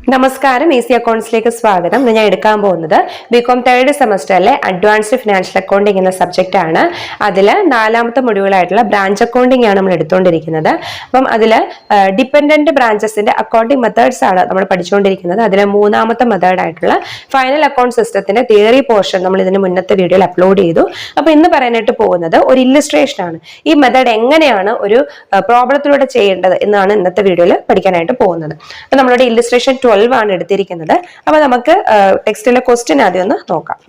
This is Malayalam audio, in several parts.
നമസ്കാരം, ഈസി അക്കൗണ്ട്സിലേക്ക് സ്വാഗതം. ഞാൻ എടുക്കാൻ പോകുന്നത് ബികോം തേർഡ് സെമസ്റ്ററിലെ അഡ്വാൻസ്ഡ് ഫിനാൻഷ്യൽ അക്കൗണ്ടിംഗ് എന്ന സബ്ജക്റ്റ് ആണ്. അതിൽ 4ാമത്തെ മൊഡ്യൂളായിട്ടുള്ള ബ്രാഞ്ച് അക്കൗണ്ടിംഗ് ആണ് നമ്മൾ എടുത്തുകൊണ്ടിരിക്കുന്നത്. അപ്പം അതിൽ ഡിപെൻഡന്റ് ബ്രാഞ്ചസിന്റെ അക്കൗണ്ടിംഗ് മെത്തേഡ്സ് ആണ് നമ്മൾ പഠിച്ചുകൊണ്ടിരിക്കുന്നത്. അതിലെ 3ാമത്തെ മെത്തേഡ് ആയിട്ടുള്ള ഫൈനൽ അക്കൗണ്ട് സിസ്റ്റത്തിന്റെ തിയറി പോർഷൻ നമ്മൾ ഇതിന് മുന്നത്തെ വീഡിയോയിൽ അപ്ലോഡ് ചെയ്തു. അപ്പൊ ഇന്ന് പറയാനായിട്ട് പോകുന്നത് ഒരു ഇല്ലുസ്ട്രേഷൻ ആണ്. ഈ മെത്തേഡ് എങ്ങനെയാണ് ഒരു പ്രോബ്ലത്തിലൂടെ ചെയ്യേണ്ടത് എന്നാണ് ഇന്നത്തെ വീഡിയോയിൽ പഠിക്കാനായിട്ട് പോകുന്നത്. അപ്പൊ നമ്മളുടെ ഇല്ലുസ്ട്രേഷൻ 12 ആണ് എടുത്തിരിക്കുന്നത്. അപ്പൊ നമുക്ക് ടെക്സ്റ്റിലെ ക്വസ്റ്റ്യൻ ആദ്യം ഒന്ന് നോക്കാം.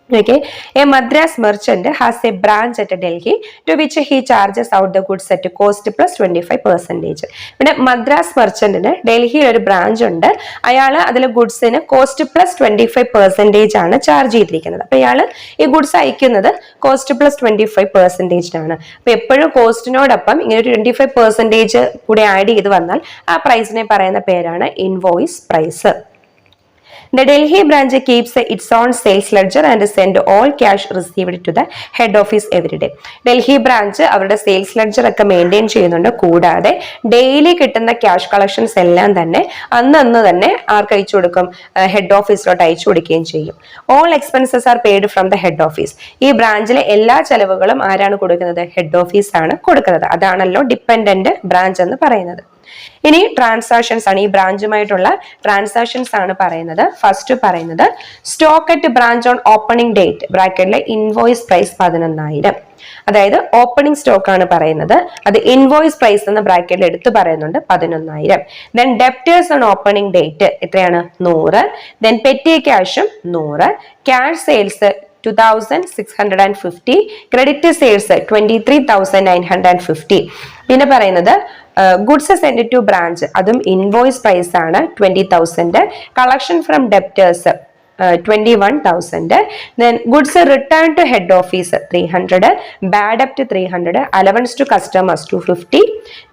Okay, a Madras merchant has a branch at Delhi to which he charges out the goods at cost plus 25%. ഇവിടെ മദ്രാസ് മെർച്ചന്റിന് ഡൽഹിയിൽ ഒരു ബ്രാഞ്ച് ഉണ്ട്. അയാൾ അതിൽ ഗുഡ്സിന് കോസ്റ്റ് പ്ലസ് 25% ആണ് ചാർജ് ചെയ്തിരിക്കുന്നത്. അപ്പൊ ഇയാൾ ഈ ഗുഡ്സ് അയക്കുന്നത് കോസ്റ്റ് പ്ലസ് 25% ആണ്. അപ്പൊ എപ്പോഴും കോസ്റ്റിനോടൊപ്പം ഇങ്ങനെ ഒരു 25% കൂടി ആഡ് ചെയ്ത് വന്നാൽ ആ പ്രൈസിനെ പറയുന്ന പേരാണ് invoice price. The Delhi branch keeps its own sales ledger and send all cash received to the head office every day. Delhi branch അവരുടെ സെയിൽസ് ലെഡ്ജർ ഒക്കെ മെയിൻറ്റെയിൻ ചെയ്യുന്നുണ്ട്. കൂടാതെ ഡെയിലി കിട്ടുന്ന ക്യാഷ് കളക്ഷൻസ് എല്ലാം തന്നെ അന്ന് തന്നെ ആർക്ക് അയച്ചു കൊടുക്കും? ഹെഡ് ഓഫീസിലോട്ട് അയച്ചു കൊടുക്കുകയും ചെയ്യും. All expenses are paid from the head office. ഈ ബ്രാഞ്ചിലെ എല്ലാ ചെലവുകളും ആരാണ് കൊടുക്കുന്നത്? ഹെഡ് ഓഫീസ് ആണ് കൊടുക്കുന്നത്. അതാണല്ലോ ഡിപെൻഡന്റ് ബ്രാഞ്ച് എന്ന് പറയുന്നത്. ഇനി ട്രാൻസാക്ഷൻസ് ആണ്. ഈ ബ്രാഞ്ചുമായിട്ടുള്ള ട്രാൻസാക്ഷൻസ് ആണ് പറയുന്നത്. ഫസ്റ്റ് പറയുന്നത് stock at branch on opening date ബ്രാക്കറ്റിലെ ഇൻവോയ്സ് പ്രൈസ് 11,000. അതായത് ഓപ്പണിംഗ് സ്റ്റോക്ക് ആണ് പറയുന്നത്. അത് ഇൻവോയ്സ് പ്രൈസ് എന്ന ബ്രാക്കറ്റിൽ എടുത്ത് പറയുന്നുണ്ട് 11,000. Then debtors on opening date എത്രയാണ്? 100. ദെൻ പെറ്റി ക്യാഷും 100. Cash sales 2,650. Credit sales 23,950. പിന്നെ പറയുന്നത് ഗുഡ്സ് സെൻഡ് ടു ബ്രാഞ്ച്, അതും ഇൻവോയ്സ് പ്രൈസ് ആണ് 20,000. Collection from debtors 21,000. Then goods return to head office 300. Bad debt 300. Allowance to customers 250.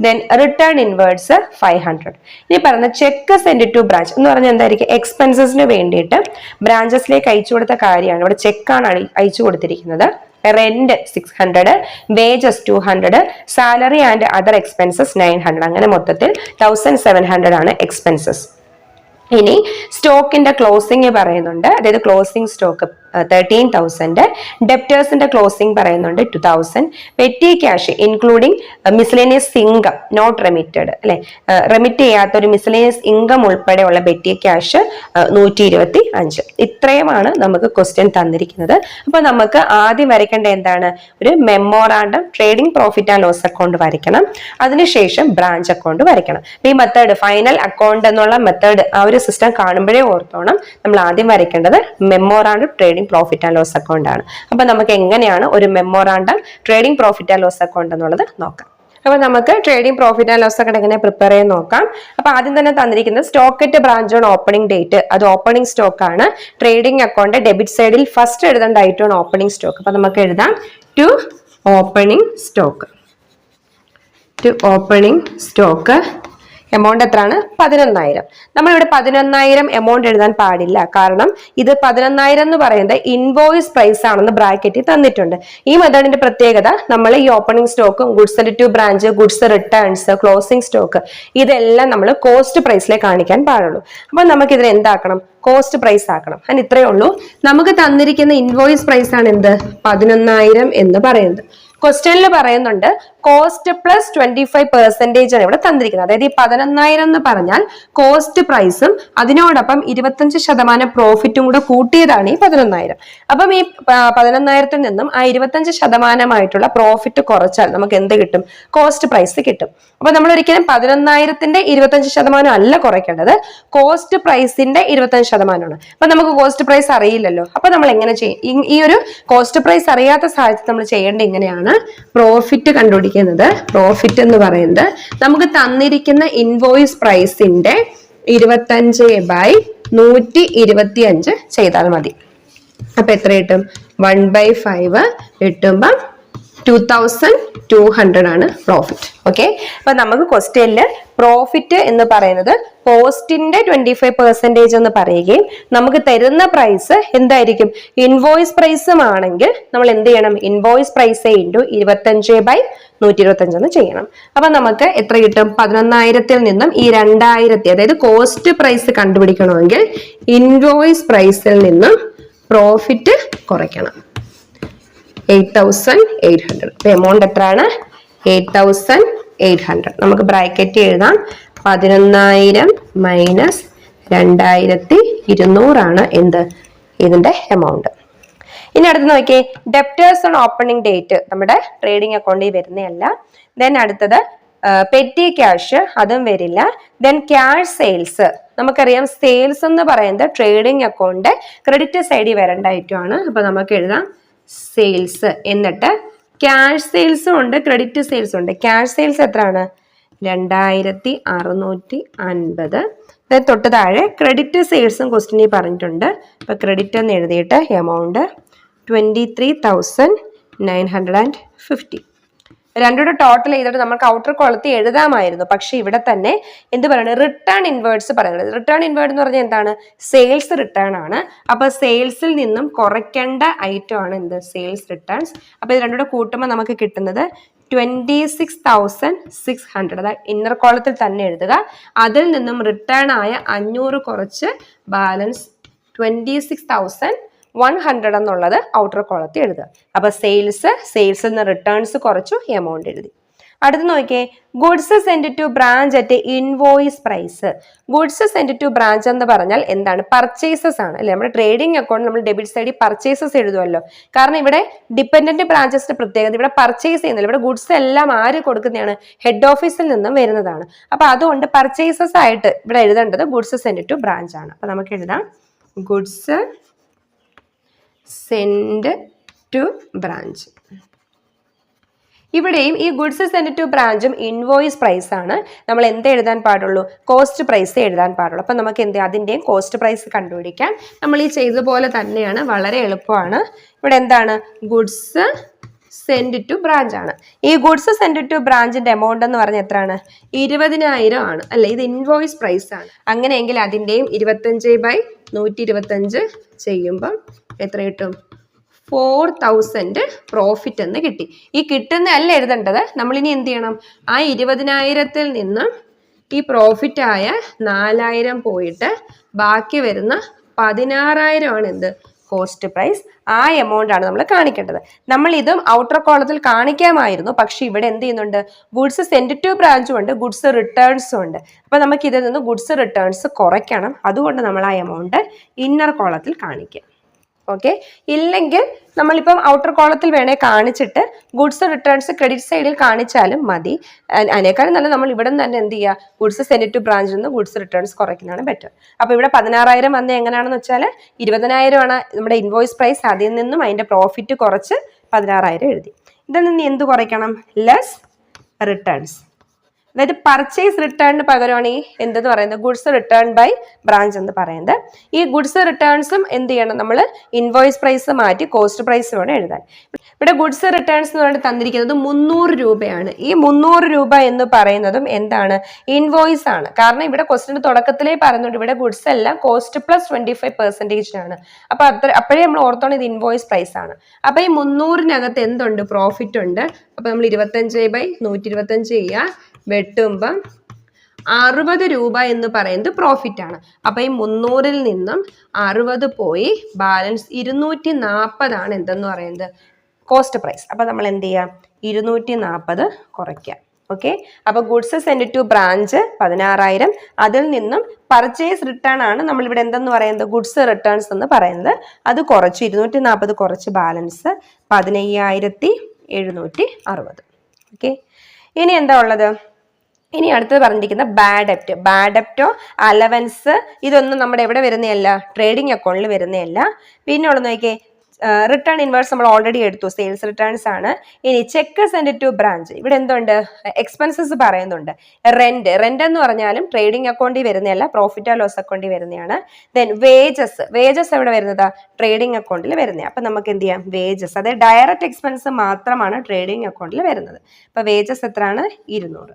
Then return inwards 500. ഇനി പറഞ്ഞ ചെക്ക് സെൻഡ് ടു ബ്രാഞ്ച് എന്ന് പറഞ്ഞാൽ എന്തായിരിക്കും? എക്സ്പെൻസസിന് വേണ്ടിയിട്ട് ബ്രാഞ്ചസിലേക്ക് അയച്ചു കൊടുത്ത കാര്യമാണ്. ഇവിടെ ചെക്കാണ് അയച്ചു കൊടുത്തിരിക്കുന്നത്. Rent 600, wages 200, salary and other expenses 900. അങ്ങനെ മൊത്തത്തിൽ 1,700 ആണ് എക്സ്പെൻസസ്. ഇനി സ്റ്റോക്കിന്റെ ക്ലോസിംഗ് പറയുന്നുണ്ട്. അതായത് ക്ലോസിംഗ് സ്റ്റോക്ക് 13,000. ഡെപ്റ്റേഴ്സിന്റെ ക്ലോസിംഗ് പറയുന്നുണ്ട് 2,000. Petty cash including miscellaneous income not remitted, അല്ലെ, റെമിറ്റ് ചെയ്യാത്ത ഒരു മിസ്ലേനിയസ് ഇൻകം ഉൾപ്പെടെയുള്ള പെറ്റി ക്യാഷ് 125. ഇത്രയുമാണ് നമുക്ക് ക്വസ്റ്റ്യൻ തന്നിരിക്കുന്നത്. അപ്പൊ നമുക്ക് ആദ്യം വരയ്ക്കേണ്ട എന്താണ്? ഒരു memorandum trading profit and loss account വരയ്ക്കണം. അതിനുശേഷം ബ്രാഞ്ച് അക്കൗണ്ട് വരയ്ക്കണം. ഈ മെത്തേഡ് ഫൈനൽ അക്കൗണ്ട് എന്നുള്ള മെത്തേഡ് ആ ഒരു സിസ്റ്റം കാണുമ്പോഴേ ഓർത്തോണം. നമ്മൾ ആദ്യം വരയ്ക്കേണ്ടത് memorandum trading profit and loss account ആണ്. അപ്പൊ നമുക്ക് എങ്ങനെയാണ് ഒരു memorandum trading profit and loss account എന്നുള്ളത് നോക്കാം. അപ്പൊ നമുക്ക് trading profit and loss account എങ്ങനെ പ്രിപ്പയർ ചെയ്യാൻ നോക്കാം. അപ്പൊ ആദ്യം തന്നെ തന്നിരിക്കുന്നത് stock at branch on opening date, അത് ഓപ്പണിംഗ് സ്റ്റോക്ക് ആണ്. ട്രേഡിംഗ് അക്കൗണ്ട് ഡെബിറ്റ് സൈഡിൽ ഫസ്റ്റ് എഴുതേണ്ട ഐറ്റം ആണ് ഓപ്പണിംഗ് സ്റ്റോക്ക്. അപ്പൊ നമുക്ക് എഴുതാം to opening stock. To opening stock amount എത്രയാണ്? 11,000. നമ്മളിവിടെ 11,000 എമൗണ്ട് എഴുതാൻ പാടില്ല. കാരണം ഇത് 11,000 എന്ന് പറയുന്നത് ഇൻവോയ്സ് പ്രൈസ് ആണെന്ന് ബ്രാക്കറ്റിൽ തന്നിട്ടുണ്ട്. ഈ മെത്തേഡിന്റെ പ്രത്യേകത, നമ്മൾ ഈ ഓപ്പണിംഗ് സ്റ്റോക്കും goods send to branch, goods returns, closing stock ഇതെല്ലാം നമ്മൾ കോസ്റ്റ് പ്രൈസിലേക്ക് കാണിക്കാൻ പാടുള്ളൂ. അപ്പൊ നമുക്ക് ഇതിനെ എന്താക്കണം? കോസ്റ്റ് പ്രൈസ് ആക്കണം. അതിന് ഇത്രയേ ഉള്ളൂ. നമുക്ക് തന്നിരിക്കുന്ന ഇൻവോയ്സ് പ്രൈസ് ആണ് എന്ത്? 11,000 എന്ന് പറയുന്നത്. ക്വസ്റ്റ്യനിൽ പറയുന്നുണ്ട് കോസ്റ്റ് പ്ലസ് 25% ആണ് ഇവിടെ തന്നിരിക്കുന്നത്. അതായത് ഈ 11,000 എന്ന് പറഞ്ഞാൽ കോസ്റ്റ് പ്രൈസും അതിനോടൊപ്പം 25% പ്രോഫിറ്റും കൂടെ കൂട്ടിയതാണ് ഈ 11,000. അപ്പം ഈ 11,000 നിന്നും ആ 25% പ്രോഫിറ്റ് കുറച്ചാൽ നമുക്ക് എന്ത് കിട്ടും? കോസ്റ്റ് പ്രൈസ് കിട്ടും. അപ്പൊ നമ്മൾ ഒരിക്കലും 11,000ന്റെ 25% അല്ല കുറയ്ക്കേണ്ടത്, കോസ്റ്റ് പ്രൈസിന്റെ 25%. അപ്പൊ നമുക്ക് കോസ്റ്റ് പ്രൈസ് അറിയില്ലല്ലോ. അപ്പൊ നമ്മൾ എങ്ങനെ ചെയ്യും? ഈ ഒരു കോസ്റ്റ് പ്രൈസ് അറിയാത്ത സാഹചര്യത്തിൽ നമ്മൾ ചെയ്യേണ്ടത് ഇങ്ങനെയാണ്. പ്രോഫിറ്റ് കണ്ടുപിടിക്കുന്നത്. പ്രോഫിറ്റ് എന്ന് പറയുന്നത് നമുക്ക് തന്നിരിക്കുന്ന ഇൻവോയ്സ് പ്രൈസിന്റെ 25/125 ചെയ്താൽ മതി. അപ്പൊ എത്ര കിട്ടും? 1/5 കിട്ടുമ്പം 2,200 ആണ് പ്രോഫിറ്റ്. ഓക്കെ, അപ്പൊ നമുക്ക് ക്വസ്റ്റ്യനില് പ്രോഫിറ്റ് എന്ന് പറയുന്നത് കോസ്റ്റിന്റെ 25% എന്ന് പറയുകയും നമുക്ക് തരുന്ന പ്രൈസ് എന്തായിരിക്കും? ഇൻവോയ്സ് പ്രൈസും ആണെങ്കിൽ നമ്മൾ എന്ത് ചെയ്യണം? ഇൻവോയ്സ് പ്രൈസ് ഇൻറ്റു 25/125 125 ചെയ്യണം. അപ്പൊ നമുക്ക് എത്ര കിട്ടും? 11,000-ൽ നിന്നും ഈ 2,000, അതായത് കോസ്റ്റ് പ്രൈസ് കണ്ടുപിടിക്കണമെങ്കിൽ ഇൻവോയ്സ് പ്രൈസിൽ നിന്നും പ്രോഫിറ്റ് കുറയ്ക്കണം. 8,800. അപ്പൊ എമൗണ്ട് എത്രയാണ്? 8,800. നമുക്ക് ബ്രാക്കറ്റ് എഴുതാം. 11,000 മൈനസ് 2,200 ആണ് എന്ത്? ഇതിന്റെ എമൗണ്ട്. ഇനി അടുത്ത് നോക്കിയേ, ഡെപ്റ്റേഴ്സ് ഓൺ ഓപ്പണിംഗ് ഡേറ്റ് നമ്മുടെ ട്രേഡിംഗ് അക്കൗണ്ടിൽ വരുന്നതല്ല. ദെൻ അടുത്തത് പെറ്റി ക്യാഷ്, അതും വരില്ല. ദെൻ ക്യാഷ് സെയിൽസ്, നമുക്കറിയാം സെയിൽസ് എന്ന് പറയുന്നത് ട്രേഡിംഗ് അക്കൗണ്ട് ക്രെഡിറ്റ് സൈഡിൽ വരേണ്ട ഐറ്റമാണ്. അപ്പൊ നമുക്ക് എഴുതാം സെയിൽസ്, എന്നിട്ട് ക്യാഷ് സെയിൽസും ഉണ്ട് ക്രെഡിറ്റ് സെയിൽസും ഉണ്ട്. ക്യാഷ് സെയിൽസ് എത്രയാണ്? 2,650. തൊട്ട് താഴെ ക്രെഡിറ്റ് സെയിൽസും ക്വസ്റ്റിനിൽ പറഞ്ഞിട്ടുണ്ട്. അപ്പൊ ക്രെഡിറ്റ് എന്ന് എഴുതിയിട്ട് എമൗണ്ട് 23,950. രണ്ടുകൂടെ ടോട്ടൽ ചെയ്തിട്ട് നമുക്ക് ഔട്ടർ കോളത്തിൽ എഴുതാമായിരുന്നു. പക്ഷെ ഇവിടെ തന്നെ എന്ത് പറയുന്നത്? റിട്ടേൺ ഇൻവേർഡ്സ് പറയുന്നത്. റിട്ടേൺ ഇൻവേർഡ് എന്ന് പറഞ്ഞാൽ എന്താണ്? സെയിൽസ് റിട്ടേൺ ആണ്. അപ്പൊ സെയിൽസിൽ നിന്നും കുറയ്ക്കേണ്ട ഐറ്റം ആണ് എന്ത്? Sales returns. അപ്പൊ ഇത് രണ്ടുകൂടെ കൂട്ടുമ്പോൾ നമുക്ക് കിട്ടുന്നത് 26,600. അതായത് ഇന്നർ കോളത്തിൽ തന്നെ എഴുതുക. അതിൽ നിന്നും റിട്ടേൺ ആയ 500 കുറച്ച് ബാലൻസ് 26,100 എന്നുള്ളത് ഔട്ടർ കോളത്തിൽ എഴുതുക. അപ്പൊ സെയിൽസിൽ നിന്ന് റിട്ടേൺസ് കുറച്ചു, എമൗണ്ട് എഴുതി. അടുത്ത് നോക്കിയേ, goods send to branch at invoice price. Goods send to branch എന്ന് പറഞ്ഞാൽ എന്താണ്? പർച്ചേസസ് ആണ് അല്ലെ? നമ്മുടെ ട്രേഡിംഗ് അക്കൗണ്ട് നമ്മൾ ഡെബിറ്റ് സൈഡിൽ പർച്ചേസസ് എഴുതുമല്ലോ. കാരണം ഇവിടെ ഡിപെൻഡന്റ് ബ്രാഞ്ചസിന്റെ പ്രത്യേകത, ഇവിടെ പർച്ചേസ് ചെയ്യുന്നില്ല. ഇവിടെ ഗുഡ്സ് എല്ലാം ആര് കൊടുക്കുന്നതാണ്? ഹെഡ് ഓഫീസിൽ നിന്നും വരുന്നതാണ്. അപ്പൊ അതുകൊണ്ട് പർച്ചേസസ് ആയിട്ട് ഇവിടെ എഴുതേണ്ടത് ഗുഡ്സ് സെൻഡ് ടു ബ്രാഞ്ച് ആണ്. അപ്പൊ നമുക്ക് എഴുതാം ഗുഡ്സ് സെൻഡ് ടു ബ്രാഞ്ച്. ഇവിടെയും ഈ ഗുഡ്സ് സെൻഡ് ടു ബ്രാഞ്ചും ഇൻവോയ്സ് പ്രൈസ് ആണ്. നമ്മൾ എന്ത് എഴുതാൻ പാടുള്ളൂ? കോസ്റ്റ് പ്രൈസ് എഴുതാൻ പാടുള്ളൂ. അപ്പൊ നമുക്ക് എന്ത് അതിന്റെയും കോസ്റ്റ് പ്രൈസ് കണ്ടുപിടിക്കാൻ നമ്മൾ ഈ ചെയ്തതുപോലെ തന്നെയാണ്, വളരെ എളുപ്പമാണ്. ഇവിടെ എന്താണ്? ഗുഡ്സ് സെൻഡ് ടു ബ്രാഞ്ച് ആണ്. ഈ ഗുഡ്സ് സെൻഡ് ടു ബ്രാഞ്ചിന്റെ എമൗണ്ട് എന്ന് പറഞ്ഞാൽ എത്രയാണ്? 20,000 ആണ് അല്ലെ? ഇത് ഇൻവോയ്സ് പ്രൈസ് ആണ്. അങ്ങനെയെങ്കിൽ അതിന്റെയും 25/125 ചെയ്യുമ്പോൾ എത്ര കിട്ടും? 4,000 പ്രോഫിറ്റ് എന്ന് കിട്ടി. ഈ കിട്ടുന്ന അല്ല എഴുതേണ്ടത്. നമ്മളിനി എന്ത് ചെയ്യണം? ആ 20,000-ൽ നിന്നും ഈ പ്രോഫിറ്റ് ആയ 4,000 പോയിട്ട് ബാക്കി വരുന്ന 16,000 ആണ് എന്ത്? Cost price. ആ എമൗണ്ട് ആണ് നമ്മൾ കാണിക്കേണ്ടത്. നമ്മൾ ഇതും ഔട്ടർ കോളത്തിൽ കാണിക്കാമായിരുന്നു. പക്ഷെ ഇവിടെ എന്ത് ചെയ്യുന്നുണ്ട്? ഗുഡ്സ് സെൻഡ് ടു ബ്രാഞ്ചും ഉണ്ട്, ഗുഡ്സ് റിട്ടേൺസും ഉണ്ട്. അപ്പൊ നമുക്ക് ഇതിൽ നിന്ന് ഗുഡ്സ് റിട്ടേൺസ് കുറയ്ക്കണം. അതുകൊണ്ട് നമ്മൾ ആ എമൗണ്ട് ഇന്നർ കോളത്തിൽ കാണിക്കാം. ഓക്കെ, ഇല്ലെങ്കിൽ നമ്മളിപ്പം ഔട്ടർ കോളത്തിൽ വേണേ കാണിച്ചിട്ട് ഗുഡ്സ് റിട്ടേൺസ് ക്രെഡിറ്റ് സൈഡിൽ കാണിച്ചാലും മതി. അതിനേക്കാളും നല്ല നമ്മൾ ഇവിടെ നിന്ന് തന്നെ എന്ത് ചെയ്യുക? ഗുഡ്സ് സെൻഡ് ടു ബ്രാഞ്ചിൽ നിന്ന് ഗുഡ്സ് റിട്ടേൺസ് കുറയ്ക്കുന്നതാണ് ബെറ്റർ. അപ്പൊ ഇവിടെ 16,000 വന്നത് എങ്ങനെയാണെന്ന് വെച്ചാൽ 20,000 ആണ് നമ്മുടെ ഇൻവോയ്സ് പ്രൈസ്. അതിൽ നിന്നും അതിന്റെ പ്രോഫിറ്റ് കുറച്ച് 16,000 എഴുതി. ഇതിൽ നിന്ന് എന്ത് കുറയ്ക്കണം? Less returns. അതായത് പർച്ചേസ് റിട്ടേണിന് പകരമാണ് ഈ എന്തെന്ന് പറയുന്നത്? ഗുഡ്സ് റിട്ടേൺ ബൈ ബ്രാഞ്ച് എന്ന് പറയുന്നത്. ഈ ഗുഡ്സ് റിട്ടേൺസും എന്ത് ചെയ്യണം? നമ്മൾ ഇൻവോയ്സ് പ്രൈസ് മാറ്റി കോസ്റ്റ് പ്രൈസ് വേണം എഴുതാൻ. ഇവിടെ ഗുഡ്സ് റിട്ടേൺസ് എന്ന് പറഞ്ഞിട്ട് തന്നിരിക്കുന്നത് 300 രൂപയാണ്. ഈ 300 രൂപ എന്ന് പറയുന്നതും എന്താണ്? ഇൻവോയ്സ് ആണ്. കാരണം ഇവിടെ ക്വസ്റ്റിന്റെ തുടക്കത്തിലേ പറയുന്നുണ്ട് ഇവിടെ ഗുഡ്സ് എല്ലാം കോസ്റ്റ് പ്ലസ് 25% ആണ്. അപ്പൊ അപ്പോഴേ നമ്മൾ ഓർത്തോണം ഇത് ഇൻവോയ്സ് പ്രൈസ് ആണ്. അപ്പൊ ഈ 300-നകത്ത് എന്തുണ്ട്? പ്രോഫിറ്റ് ഉണ്ട്. അപ്പൊ നമ്മൾ 25/125 ചെയ്യുക. വെട്ടുമ്പം 60 രൂപ എന്ന് പറയുന്നത് പ്രോഫിറ്റ് ആണ്. അപ്പൊ ഈ 300-ൽ നിന്നും 60 പോയി ബാലൻസ് 240 ആണ് എന്തെന്ന് പറയുന്നത്? Cost price. അപ്പൊ നമ്മൾ എന്ത് ചെയ്യാം? 240 കുറയ്ക്കാം. ഓക്കെ, അപ്പൊ ഗുഡ്സ് സെൻഡ് ടു ബ്രാഞ്ച് 16,000. അതിൽ നിന്നും പർച്ചേസ് റിട്ടേൺ ആണ് നമ്മൾ ഇവിടെ എന്തെന്ന് പറയുന്നത്? ഗുഡ്സ് റിട്ടേൺസ് എന്ന് പറയുന്നത്. അത് കുറച്ച് 240 കുറച്ച് ബാലൻസ് 15,760. ഓക്കെ, ഇനി എന്താ ഉള്ളത്? ഇനി അടുത്തത് പറഞ്ഞിരിക്കുന്ന ബാഡ് ഡെപ്റ്റ്. ബാഡ് ഡെപ്റ്റോ അലവൻസ് ഇതൊന്നും നമ്മുടെ എവിടെ വരുന്നതല്ല? ട്രേഡിംഗ് അക്കൗണ്ടിൽ വരുന്നതല്ല. പിന്നെ ഉള്ളത് നോക്കിയേ, റിട്ടേൺ ഇൻവേഴ്സ് നമ്മൾ ഓൾറെഡി എടുത്തു, സെയിൽസ് റിട്ടേൺസ് ആണ്. ഇനി ചെക്ക് സെൻഡ് ടു ബ്രാഞ്ച്. ഇവിടെ എന്തുണ്ട്? എക്സ്പെൻസസ് പറയുന്നുണ്ട്. റെന്റ് എന്ന് പറഞ്ഞാലും ട്രേഡിംഗ് അക്കൗണ്ടിൽ വരുന്നതല്ല, പ്രോഫിറ്റ് ആൻഡ് ലോസ് അക്കൗണ്ടിൽ വരുന്നതാണ്. ദെൻ വേജസ് എവിടെ വരുന്നതാ? ട്രേഡിംഗ് അക്കൗണ്ടിൽ വരുന്നത്. അപ്പൊ നമുക്ക് എന്ത് ചെയ്യാം? വേജസ്, അതായത് ഡയറക്റ്റ് എക്സ്പെൻസ് മാത്രമാണ് ട്രേഡിംഗ് അക്കൗണ്ടിൽ വരുന്നത്. അപ്പൊ വേജസ് എത്രയാണ്? 200.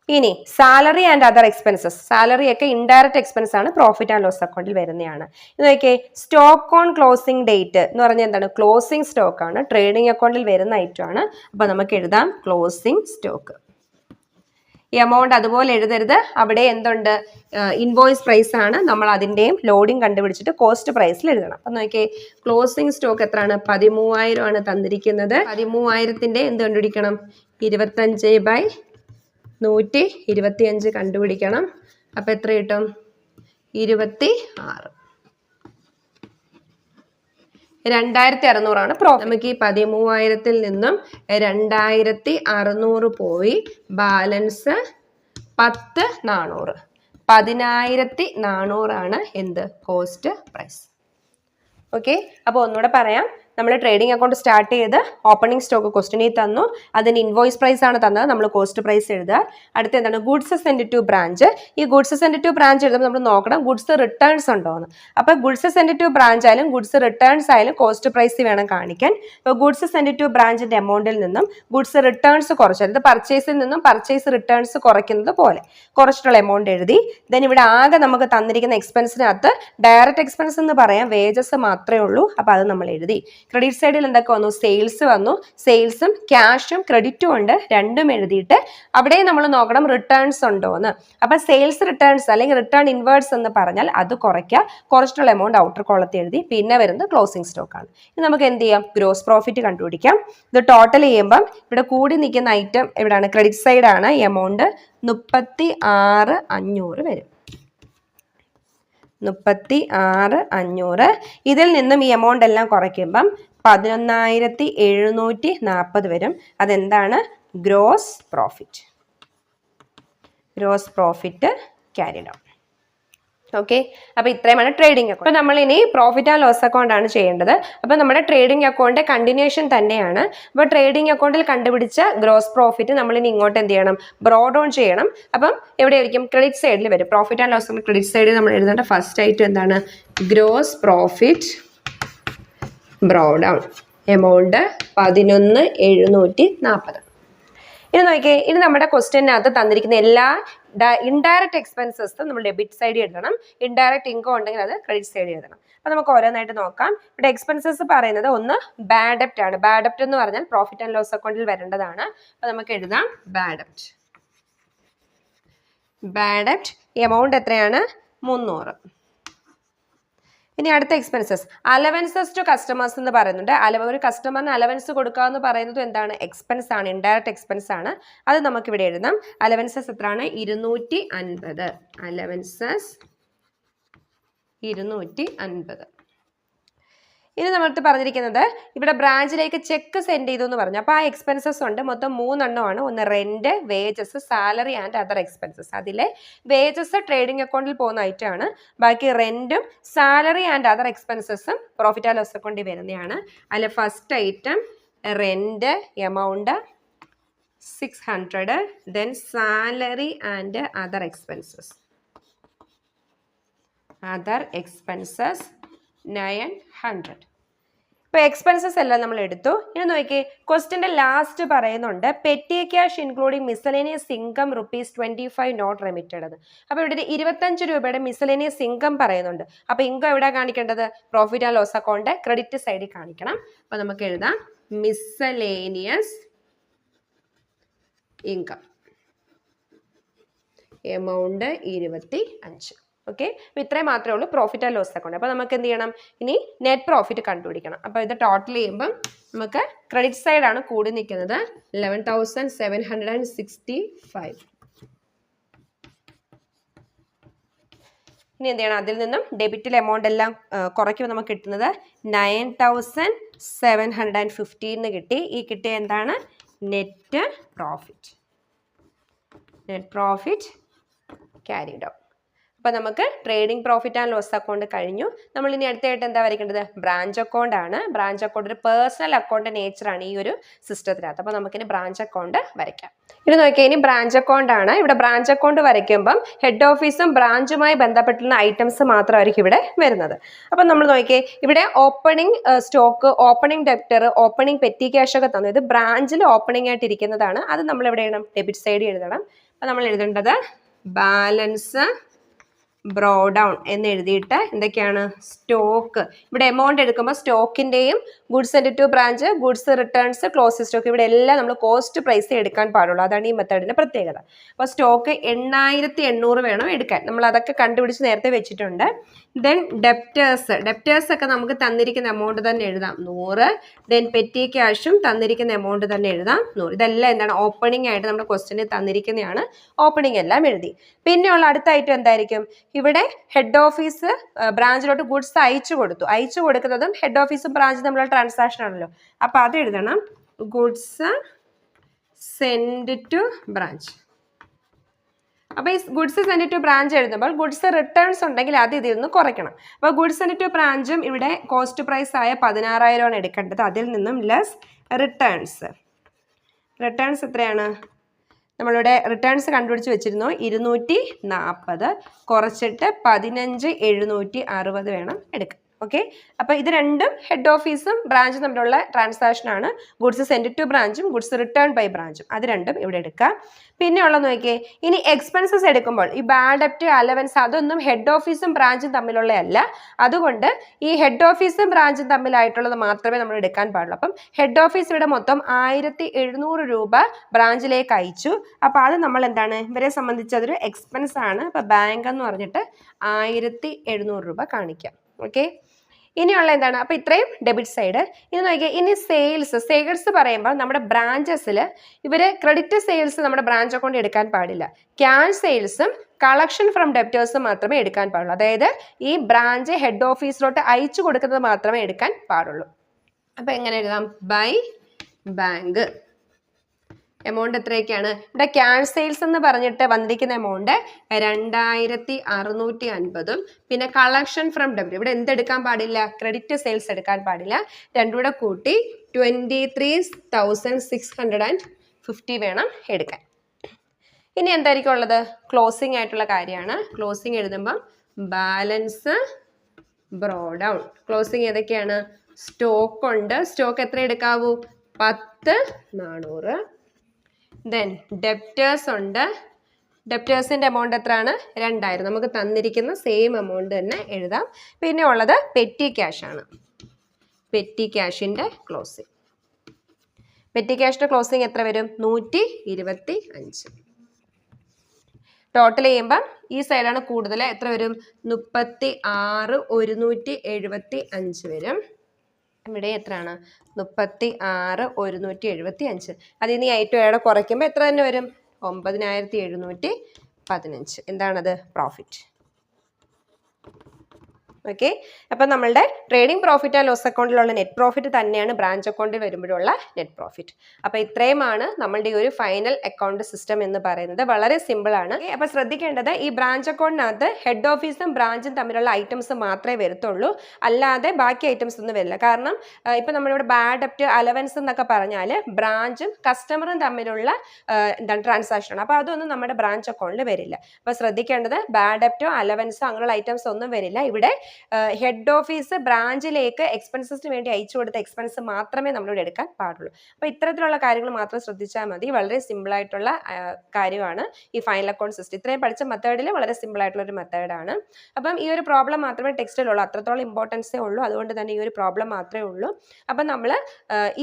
ഇനി salary and other expenses, salary ഒക്കെ ഇൻഡയറക്റ്റ് എക്സ്പെൻസ് ആണ്, പ്രോഫിറ്റ് ആൻഡ് ലോസ് അക്കൗണ്ടിൽ വരുന്നതാണ്. ഇത് നോക്കിയേ, സ്റ്റോക്ക് ഓൺ ക്ലോസിംഗ് ഡേറ്റ് എന്ന് പറഞ്ഞാൽ എന്താണ്? ക്ലോസിംഗ് സ്റ്റോക്ക് ആണ്, ട്രേഡിംഗ് അക്കൗണ്ടിൽ വരുന്ന ഐറ്റം ആണ്. അപ്പൊ നമുക്ക് എഴുതാം ക്ലോസിംഗ് സ്റ്റോക്ക്. ഈ എമൗണ്ട് അതുപോലെ എഴുതരുത്, അവിടെ എന്തുണ്ട്? ഇൻവോയ്സ് പ്രൈസ് ആണ്, നമ്മൾ അതിൻ്റെയും ലോഡിങ് കണ്ടുപിടിച്ചിട്ട് കോസ്റ്റ് പ്രൈസിൽ എഴുതണം. അപ്പൊ നോക്കിയേ, ക്ലോസിംഗ് സ്റ്റോക്ക് എത്രയാണ്? 13,000 ആണ് തന്നിരിക്കുന്നത്. 13,000ന്റെ എന്ത് കണ്ടുപിടിക്കണം? 25/125 കണ്ടുപിടിക്കണം. അപ്പൊ എത്ര കിട്ടും? 26. 2,600 പ്രോഫിറ്റ്. നമുക്ക് ഈ 13,000-ൽ നിന്നും 2,600 പോയി, ബാലൻസ് 10,400. 10,400 ആണ് എന്ത്? Cost price. ഓക്കെ, അപ്പോൾ ഒന്നുകൂടെ പറയാം. നമ്മൾ ട്രേഡിംഗ് അക്കൗണ്ട് സ്റ്റാർട്ട് ചെയ്ത് ഓപ്പണിംഗ് സ്റ്റോക്ക് ക്വസ്റ്റ്യനിൽ തന്നു, അതിന് ഇൻവോയ്സ് പ്രൈസ് ആണ് തന്നത്, നമ്മൾ കോസ്റ്റ് പ്രൈസ് എഴുതുക. അടുത്ത എന്താണ്? Goods send to branch. ഈ ഗുഡ്സ് സെൻഡ് ടു ബ്രാഞ്ച് എഴുതുമ്പോൾ നമ്മൾ നോക്കണം ഗുഡ്സ് റിട്ടേൺസ് ഉണ്ടോ എന്ന്. അപ്പോൾ ഗുഡ്സ് സെൻഡ് ടു ബ്രാഞ്ച് ആയാലും ഗുഡ്സ് റിട്ടേൺസ് ആയാലും കോസ്റ്റ് പ്രൈസ് വേണം കാണിക്കാൻ. അപ്പോൾ ഗുഡ്സ് സെൻഡ് ടു ബ്രാഞ്ചിന്റെ എമൗണ്ടിൽ നിന്നും ഗുഡ്സ് റിട്ടേൺസ് കുറച്ച്, അതായത് പർച്ചേസിൽ നിന്നും പർച്ചേസ് റിട്ടേൺസ് കുറയ്ക്കുന്നത് പോലെ കുറച്ചിട്ടുള്ള എമൗണ്ട് എഴുതി. ദെൻ ഇവിടെ ആകെ നമുക്ക് തന്നിരിക്കുന്ന എക്സ്പെൻസിനകത്ത് ഡയറക്റ്റ് എക്സ്പെൻസ് എന്ന് പറയാം, വേജസ് മാത്രമേ ഉള്ളൂ. അപ്പോൾ അത് നമ്മൾ എഴുതി. ക്രെഡിറ്റ് സൈഡിൽ എന്തൊക്കെ വന്നു? സെയിൽസ് വന്നു. സെയിൽസും ക്യാഷും ക്രെഡിറ്റും ഉണ്ട്, രണ്ടും എഴുതിയിട്ട് അവിടെ നമ്മൾ നോക്കണം റിട്ടേൺസ് ഉണ്ടോ എന്ന്. അപ്പൊ സെയിൽസ് റിട്ടേൺസ് അല്ലെങ്കിൽ റിട്ടേൺ ഇൻവേർട്സ് എന്ന് പറഞ്ഞാൽ അത് കുറയ്ക്കുക, കുറച്ചിട്ടുള്ള എമൗണ്ട് ഔട്ടർ കോളത്തിൽ എഴുതി. പിന്നെ വരുന്നത് ക്ലോസിംഗ് സ്റ്റോക്ക് ആണ്. ഇനി നമുക്ക് എന്ത് ചെയ്യാം? ഗ്രോസ് പ്രോഫിറ്റ് കണ്ടുപിടിക്കാം. ഇത് ടോട്ടൽ ചെയ്യുമ്പം ഇവിടെ കൂടി നിൽക്കുന്ന ഐറ്റം എവിടെയാണ്? ക്രെഡിറ്റ് സൈഡ് ആണ്. എമൗണ്ട് 36,500 വരും. 36,500. ഇതിൽ നിന്നും ഈ എമൗണ്ട് എല്ലാം കുറയ്ക്കുമ്പം 11,740 വരും. അതെന്താണ്? Gross profit. Gross profit carried out. Okay, അപ്പൊ ഇത്രയുമാണ് ട്രേഡിംഗ് അക്കൗണ്ട്. അപ്പൊ നമ്മൾ ഇനി പ്രോഫിറ്റ് ആൻഡ് ലോസ് അക്കൗണ്ട് ആണ് ചെയ്യേണ്ടത്. അപ്പൊ നമ്മുടെ ട്രേഡിംഗ് അക്കൗണ്ട് കണ്ടിന്യൂഷൻ തന്നെയാണ്. അപ്പൊ ട്രേഡിംഗ് അക്കൗണ്ടിൽ കണ്ടുപിടിച്ച ഗ്രോസ് പ്രോഫിറ്റ് നമ്മൾ ഇനി ഇങ്ങോട്ട് എന്ത് ചെയ്യണം? ബ്രോഡ് ഓൺ ചെയ്യണം. അപ്പം എവിടെയായിരിക്കും? ക്രെഡിറ്റ് സൈഡിൽ വരും. Profit and loss account credit സൈഡിൽ നമ്മൾ എഴുതേണ്ട ഫസ്റ്റ് ആയിട്ട് എന്താണ്? Gross profit brought down. Amount 11,740. ഇനി നോക്കിയേ, ഇനി നമ്മുടെ ക്വസ്റ്റ്യനകത്ത് തന്നിരിക്കുന്ന എല്ലാ ഇൻഡയറക്റ്റ് എക്സ്പെൻസസും നമ്മൾ ഡെബിറ്റ് സൈഡിൽ എഴുതണം. ഇൻഡയറക്റ്റ് ഇൻകം ഉണ്ടെങ്കിൽ അത് ക്രെഡിറ്റ് സൈഡിൽ എഴുതണം. അപ്പൊ നമുക്ക് ഓരോന്നായിട്ട് നോക്കാം. ഇവിടെ എക്സ്പെൻസസ് പറയുന്നത് ഒന്ന് ബാഡ് ഡെപ്റ്റ് ആണ്. ബാഡ് ഡെപ്റ്റ് എന്ന് പറഞ്ഞാൽ പ്രോഫിറ്റ് ആൻഡ് ലോസ് അക്കൗണ്ടിൽ വരേണ്ടതാണ്. അപ്പൊ നമുക്ക് എഴുതാം ബാഡ് ഡെപ്റ്റ്. ബാഡ് ഡെപ്റ്റ് എമൗണ്ട് എത്രയാണ്? 300. ഇനി അടുത്ത എക്സ്പെൻസസ്, അലവൻസസ് ടു കസ്റ്റമേഴ്സ് എന്ന് പറയുന്നുണ്ട്. ഒരു കസ്റ്റമറിന് അലവൻസ് കൊടുക്കുക എന്ന് പറയുന്നത് എന്താണ്? എക്സ്പെൻസ് ആണ്, ഇൻഡയറക്റ്റ് എക്സ്പെൻസ് ആണ്. അത് നമുക്ക് ഇവിടെ എഴുതാം. അലവൻസസ് എത്രയാണ്? 250. അലവൻസസ് 250. ഇനി നമ്മളടുത്ത് പറഞ്ഞിരിക്കുന്നത് ഇവിടെ ബ്രാഞ്ചിലേക്ക് ചെക്ക് സെൻഡ് ചെയ്തു എന്ന് പറഞ്ഞു. അപ്പോൾ ആ എക്സ്പെൻസസ് ഉണ്ട്, മൊത്തം 3 എണ്ണമാണ്. ഒന്ന് rent, wages, salary and other expenses. അതിലെ വേജസ് ട്രേഡിംഗ് അക്കൗണ്ടിൽ പോകുന്ന ഐറ്റം ആണ്. ബാക്കി റെന്റും സാലറി ആൻഡ് അതർ എക്സ്പെൻസസും പ്രോഫിറ്റ് ആൻഡ് ലോസ് അക്കൗണ്ടിൽ വരുന്നതാണ്. അതിൽ first item rent amount 600, then salary and other expenses. 900. ഇപ്പോൾ എക്സ്പെൻസസ് എല്ലാം നമ്മൾ എടുത്തു. ഇനി നോക്കി, ക്വസ്റ്റ്യൻ്റെ ലാസ്റ്റ് പറയുന്നുണ്ട് petty cash including miscellaneous income ₹25 not remitted എന്ന്. അപ്പോൾ ഇവിടെ 25 രൂപയുടെ മിസലേനിയസ് ഇൻകം പറയുന്നുണ്ട്. അപ്പോൾ ഇൻകം എവിടെ കാണിക്കേണ്ടത്? Profit and loss account credit സൈഡിൽ കാണിക്കണം. അപ്പോൾ നമുക്ക് എഴുതാം മിസലേനിയസ് ഇൻകം എമൗണ്ട് 25. ഓക്കെ, അപ്പോൾ ഇത്രയും മാത്രമേ ഉള്ളൂ പ്രോഫിറ്റ് ആൻഡ് ലോസ് അക്കൗണ്ട്. അപ്പോൾ നമുക്ക് എന്ത് ചെയ്യണം? ഇനി നെറ്റ് പ്രോഫിറ്റ് കണ്ടുപിടിക്കണം. അപ്പോൾ ഇത് ടോട്ടൽ ചെയ്യുമ്പം നമുക്ക് ക്രെഡിറ്റ് സൈഡാണ് കൂടി നിൽക്കുന്നത് 11,765. ഇനി എന്ത് ചെയ്യണം? അതിൽ നിന്നും ഡെബിറ്റിൽ എമൗണ്ട് എല്ലാം കുറയ്ക്കുമ്പോൾ നമുക്ക് കിട്ടുന്നത് 9,715 കിട്ടി. ഈ കിട്ടിയ എന്താണ്? Net profit. Net profit carried out. അപ്പോൾ നമുക്ക് trading profit and loss account കഴിഞ്ഞു. നമ്മൾ ഇനി അടുത്തായിട്ട് എന്താ വരയ്ക്കേണ്ടത്? ബ്രാഞ്ച് അക്കൗണ്ട് ആണ്. ബ്രാഞ്ച് അക്കൗണ്ട് ഒരു പേഴ്സണൽ അക്കൗണ്ട് നേച്ചറാണ് ഈ ഒരു സിസ്റ്റത്തിനകത്ത്. അപ്പോൾ നമുക്കിനി ബ്രാഞ്ച് അക്കൗണ്ട് വരയ്ക്കാം. ഇത് നോക്കിയാൽ ഇനി ബ്രാഞ്ച് അക്കൗണ്ട് ആണ്. ഇവിടെ ബ്രാഞ്ച് അക്കൗണ്ട് വരയ്ക്കുമ്പം ഹെഡ് ഓഫീസും ബ്രാഞ്ചുമായി ബന്ധപ്പെട്ടുള്ള ഐറ്റംസ് മാത്രമായിരിക്കും ഇവിടെ വരുന്നത്. അപ്പം നമ്മൾ നോക്കിയേ, ഇവിടെ opening stock, opening debtor, opening petty cash ഒക്കെ തന്നു. ഇത് ബ്രാഞ്ചിൽ ഓപ്പണിംഗ് ആയിട്ട് ഇരിക്കുന്നതാണ്. അത് നമ്മൾ എവിടെ എഴുതണം? ഡെബിറ്റ് സൈഡിൽ എഴുതണം. അപ്പം നമ്മൾ എഴുതേണ്ടത് ബാലൻസ് ബ്രോ ഡൗൺ എന്ന് എഴുതിയിട്ട് എന്തൊക്കെയാണ്? സ്റ്റോക്ക്. ഇവിടെ എമൗണ്ട് എടുക്കുമ്പോൾ സ്റ്റോക്കിന്റെയും goods send to branch, goods returns, close stock, ഇവിടെ എല്ലാം നമ്മൾ കോസ്റ്റ് പ്രൈസ് എടുക്കാൻ പാടുള്ളൂ. അതാണ് ഈ മെത്തേഡിന്റെ പ്രത്യേകത. അപ്പോൾ സ്റ്റോക്ക് 8800 വേണം എടുക്കാൻ. നമ്മൾ അതൊക്കെ കണ്ടുപിടിച്ച് നേരത്തെ വെച്ചിട്ടുണ്ട്. ദെൻ ഡെപ്റ്റേഴ്സ് ഒക്കെ നമുക്ക് തന്നിരിക്കുന്ന എമൗണ്ട് തന്നെ എഴുതാം 100. ദെൻ പെറ്റി ക്യാഷും തന്നിരിക്കുന്ന എമൗണ്ട് തന്നെ എഴുതാം 100. ഇതെല്ലാം എന്താണ്? ഓപ്പണിംഗ് ആയിട്ട് നമ്മുടെ ക്വസ്റ്റ്യനിൽ തന്നിരിക്കുന്നതാണ്. ഓപ്പണിംഗ് എല്ലാം എഴുതി. പിന്നെയുള്ള അടുത്ത ഐറ്റം എന്തായിരിക്കും? ഇവിടെ ഹെഡ് ഓഫീസ് ബ്രാഞ്ചിലോട്ട് ഗുഡ്സ് അയച്ചു കൊടുക്കുന്നതും ഹെഡ് ഓഫീസും ബ്രാഞ്ചും തമ്മിലുള്ള ട്രാൻസാക്ഷൻ ആണല്ലോ. അപ്പൊ അത് എഴുതണം ഗുഡ്സ് സെൻഡ് ടു ബ്രാഞ്ച്. അപ്പൊ ഈ ഗുഡ്സ് സെൻഡ് ടു ബ്രാഞ്ച് എഴുതുമ്പോൾ ഗുഡ്സ് റിട്ടേൺസ് ഉണ്ടെങ്കിൽ അത് ഇതിൽ നിന്ന് കുറയ്ക്കണം. അപ്പൊ ഗുഡ്സ് സെൻഡ് ടു ബ്രാഞ്ചും ഇവിടെ കോസ്റ്റ് പ്രൈസ് ആയ 16,000 ആണ് എടുക്കേണ്ടത്. അതിൽ നിന്നും ലെസ് റിട്ടേൺസ് എത്രയാണ്? നമ്മളിവിടെ റിട്ടേൺസ് കണ്ടുപിടിച്ച് വെച്ചിരുന്നു 240, കുറച്ചിട്ട് 15,760 വേണം എടുക്കാൻ. ഓക്കെ, അപ്പോൾ ഇത് രണ്ടും ഹെഡ് ഓഫീസും ബ്രാഞ്ചും തമ്മിലുള്ള ട്രാൻസാക്ഷൻ ആണ്. ഗുഡ്സ് സെൻഡ് ടു ബ്രാഞ്ചും ഗുഡ്സ് റിട്ടേൺ ബൈ ബ്രാഞ്ചും, അത് രണ്ടും ഇവിടെ എടുക്കാം. പിന്നെ ഉള്ളത് നോക്കിയേ, ഇനി എക്സ്പെൻസസ് എടുക്കുമ്പോൾ ഈ ബാഡ് ഡെപ്റ്റ്, അലവൻസ് അതൊന്നും ഹെഡ് ഓഫീസും ബ്രാഞ്ചും തമ്മിലുള്ളതല്ല. അതുകൊണ്ട് ഈ ഹെഡ് ഓഫീസും ബ്രാഞ്ചും തമ്മിലായിട്ടുള്ളത് മാത്രമേ നമ്മൾ എടുക്കാൻ പാടുള്ളൂ. അപ്പം ഹെഡ് ഓഫീസ് ഇവിടെ മൊത്തം 1700 രൂപ ബ്രാഞ്ചിലേക്ക് അയച്ചു. അപ്പോൾ അത് നമ്മൾ എന്താണ്, ഇവരെ സംബന്ധിച്ച് അതൊരു എക്സ്പെൻസ് ആണ്. അപ്പോൾ ബാങ്ക് എന്ന് പറഞ്ഞിട്ട് 1700 രൂപ കാണിക്കാം. ഓക്കെ, ഇനിയുള്ള എന്താണ്? അപ്പോൾ ഇത്രയും ഡെബിറ്റ് സൈഡ്. ഇനി നോക്കിയാൽ ഇനി സെയിൽസ് പറയുമ്പോൾ നമ്മുടെ ബ്രാഞ്ചസിൽ ഇവർ ക്രെഡിറ്റ് സെയിൽസ് നമ്മുടെ ബ്രാഞ്ച് അക്കൗണ്ട് എടുക്കാൻ പാടില്ല. ക്യാഷ് സെയിൽസും കളക്ഷൻ ഫ്രം ഡെപ്റ്റേഴ്സും മാത്രമേ എടുക്കാൻ പാടുള്ളൂ. അതായത് ഈ ബ്രാഞ്ച് ഹെഡ് ഓഫീസിലോട്ട് അയച്ചു കൊടുക്കുന്നത് മാത്രമേ എടുക്കാൻ പാടുള്ളൂ. അപ്പോൾ എങ്ങനെ എഴുതാം? By bank. എമൗണ്ട് എത്രയൊക്കെയാണ്? ഇവിടെ ക്യാഷ് സെയിൽസ് എന്ന് പറഞ്ഞിട്ട് വന്നിരിക്കുന്ന എമൗണ്ട് 2650. പിന്നെ കളക്ഷൻ ഫ്രം ഡെപ്റ്റ്, ഇവിടെ എന്തെടുക്കാൻ പാടില്ല? ക്രെഡിറ്റ് സെയിൽസ് എടുക്കാൻ പാടില്ല. രണ്ടും കൂടെ കൂട്ടി 23,650 വേണം എടുക്കാൻ. ഇനി എന്തായിരിക്കും ഉള്ളത്? ക്ലോസിംഗ് ആയിട്ടുള്ള കാര്യമാണ്. ക്ലോസിംഗ് എഴുതുമ്പം ബാലൻസ് ബ്രോ ഡൗൺ. ക്ലോസിംഗ് ഏതൊക്കെയാണ്? സ്റ്റോക്ക് ഉണ്ട്. സ്റ്റോക്ക് എത്ര എടുക്കാവൂ? 10,400. ദെൻ ഡെപ്റ്റേഴ്സ് ഉണ്ട്. ഡെപ്റ്റേഴ്സിൻ്റെ എമൗണ്ട് എത്രയാണ്? 2000. നമുക്ക് തന്നിരിക്കുന്ന സെയിം എമൗണ്ട് തന്നെ എഴുതാം. പിന്നെ ഉള്ളത് പെറ്റി ക്യാഷ് ആണ്. പെറ്റി ക്യാഷിൻ്റെ ക്ലോസിംഗ്. പെറ്റി ക്യാഷിൻ്റെ ക്ലോസിംഗ് എത്ര വരും? 125. ടോട്ടൽ ചെയ്യുമ്പം ഈ സൈഡാണ് കൂടുതൽ. എത്ര വരും? 36,175 വരും. ഇവിടെ എത്രയാണ്? 36,175. അതിൽ നിന്ന് 8 കുറയ്ക്കുമ്പോൾ എത്ര തന്നെ വരും? 9,715. എന്താണത്? പ്രോഫിറ്റ്. ഓക്കെ, അപ്പം നമ്മളുടെ ട്രേഡിംഗ് പ്രോഫിറ്റ് ആൻഡ് ലോസ് അക്കൗണ്ടിലുള്ള നെറ്റ് പ്രോഫിറ്റ് തന്നെയാണ് ബ്രാഞ്ച് അക്കൗണ്ടിൽ വരുമ്പോഴുള്ള നെറ്റ് പ്രോഫിറ്റ്. അപ്പോൾ ഇത്രയുമാണ് നമ്മളുടെ ഈ ഒരു ഫൈനൽ അക്കൗണ്ട് സിസ്റ്റം എന്ന് പറയുന്നത്. വളരെ സിമ്പിൾ ആണ്. അപ്പോൾ ശ്രദ്ധിക്കേണ്ടത്, ഈ ബ്രാഞ്ച് അക്കൗണ്ടിനകത്ത് ഹെഡ് ഓഫീസും ബ്രാഞ്ചും തമ്മിലുള്ള ഐറ്റംസ് മാത്രമേ വരത്തുള്ളൂ, അല്ലാതെ ബാക്കി ഐറ്റംസ് ഒന്നും വരില്ല. കാരണം ഇപ്പം നമ്മളിവിടെ ബാഡ് ഡെപ്റ്റ്, അലവൻസ് എന്നൊക്കെ പറഞ്ഞാൽ ബ്രാഞ്ചും കസ്റ്റമറും തമ്മിലുള്ള എന്താണ് ട്രാൻസാക്ഷൻ ആണ്. അപ്പോൾ അതൊന്നും നമ്മുടെ ബ്രാഞ്ച് അക്കൗണ്ടിൽ വരില്ല. അപ്പോൾ ശ്രദ്ധിക്കേണ്ടത്, ബാഡ് ഡെപ്റ്റോ അലവൻസോ അങ്ങനെയുള്ള ഐറ്റംസ് ഒന്നും വരില്ല. ഇവിടെ ഹെഡ് ഓഫീസ് ബ്രാഞ്ചിലേക്ക് എക്സ്പെൻസസിന് വേണ്ടി അയച്ചു കൊടുത്ത എക്സ്പെൻസ് മാത്രമേ നമ്മളിവിടെ എടുക്കാൻ പാടുള്ളൂ. അപ്പോൾ ഇത്തരത്തിലുള്ള കാര്യങ്ങൾ മാത്രം ശ്രദ്ധിച്ചാൽ മതി. വളരെ സിമ്പിൾ ആയിട്ടുള്ള കാര്യമാണ് ഈ ഫൈനൽ അക്കൗണ്ട് സിസ്റ്റം. ഇത്രയും പഠിച്ച മെത്തേഡിൽ വളരെ സിമ്പിൾ ആയിട്ടുള്ള ഒരു മെത്തേഡാണ്. അപ്പം ഈ ഒരു പ്രോബ്ലം മാത്രമേ ടെക്സ്റ്റിലുള്ളൂ, അത്രത്തോളം ഇമ്പോർട്ടൻസേ ഉള്ളൂ. അതുകൊണ്ട് തന്നെ ഈ ഒരു പ്രോബ്ലം മാത്രമേ ഉള്ളൂ. അപ്പം നമ്മൾ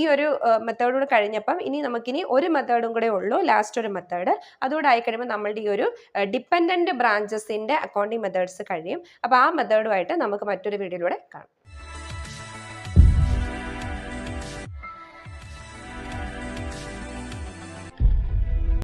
ഈ ഒരു മെത്തേഡോട് കഴിഞ്ഞപ്പം ഇനി നമുക്കിനി ഒരു മെത്തേഡും കൂടെ ഉള്ളൂ, ലാസ്റ്റ് ഒരു മെത്തേഡ്. അതുകൂടെ ആയി കഴിയുമ്പോൾ നമ്മളുടെ ഈ ഒരു ഡിപ്പെൻഡൻറ്റ് ബ്രാഞ്ചസിൻ്റെ അക്കൗണ്ടിങ് മെത്തേഡ്സ് കഴിയും. അപ്പോൾ ആ മെത്തേഡുമായിട്ട് നമുക്ക് മറ്റൊരു വീഡിയോയിലൂടെ കാണാം.